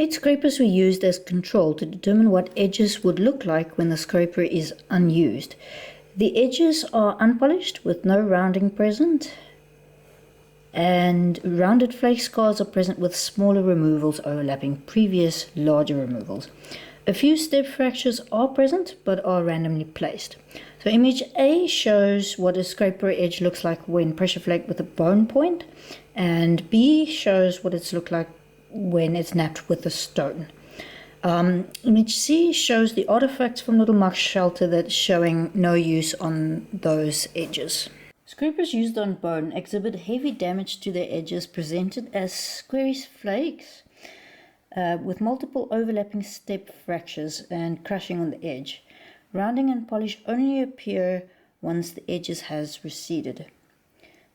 8 scrapers were used as control to determine what edges would look like when the scraper is unused. The edges are unpolished with no rounding present, and rounded flake scars are present with smaller removals overlapping previous larger removals. A few step fractures are present but are randomly placed. So image A shows what a scraper edge looks like when pressure flaked with a bone point, and B shows what it's looked like when it's knapped with a stone. Image C shows the artifacts from Little Muck's shelter that's showing no use on those edges. Scrapers used on bone exhibit heavy damage to their edges presented as squarish flakes with multiple overlapping step fractures and crushing on the edge. Rounding and polish only appear once the edges has receded.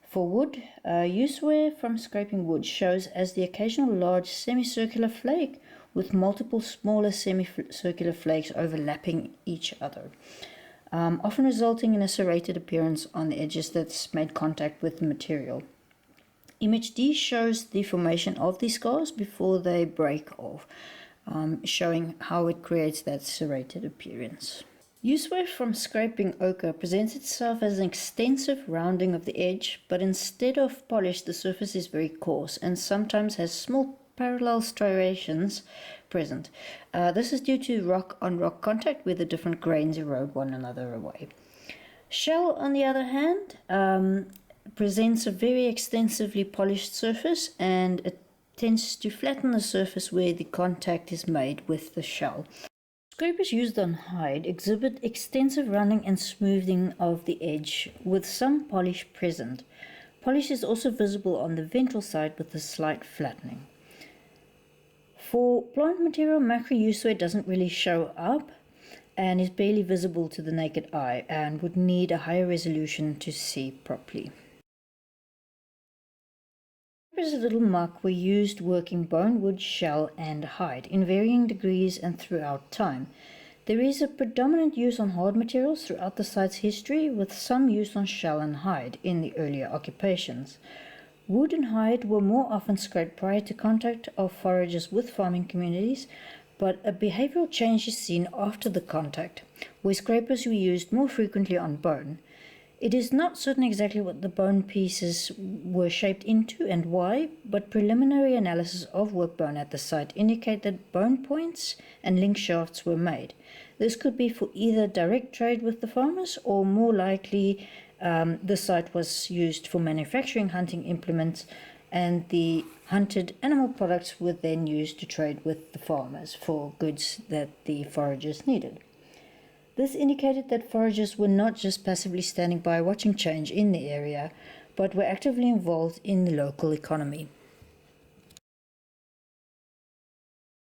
For wood, use wear from scraping wood shows as the occasional large semicircular flake with multiple smaller semicircular flakes overlapping each other, often resulting in a serrated appearance on the edges that's made contact with the material. Image D shows the formation of these scars before they break off, showing how it creates that serrated appearance. Use wear from scraping ochre presents itself as an extensive rounding of the edge, but instead of polish, the surface is very coarse and sometimes has small parallel striations present. This is due to rock-on-rock contact where the different grains erode one another away. Shell, on the other hand, presents a very extensively polished surface, and it tends to flatten the surface where the contact is made with the shell. Scrapers used on hide exhibit extensive rounding and smoothing of the edge, with some polish present. Polish is also visible on the ventral side with a slight flattening. For plant material, macro use wear doesn't really show up and is barely visible to the naked eye and would need a higher resolution to see properly. Scrapers at Little Muck were used working bone, wood, shell, and hide in varying degrees and throughout time. There is a predominant use on hard materials throughout the site's history, with some use on shell and hide in the earlier occupations. Wood and hide were more often scraped prior to contact of foragers with farming communities, but a behavioral change is seen after the contact, where scrapers were used more frequently on bone. It is not certain exactly what the bone pieces were shaped into and why, but preliminary analysis of work bone at the site indicate that bone points and link shafts were made. This could be for either direct trade with the farmers, or more likely the site was used for manufacturing hunting implements, and the hunted animal products were then used to trade with the farmers for goods that the foragers needed. This indicated that foragers were not just passively standing by watching change in the area, but were actively involved in the local economy.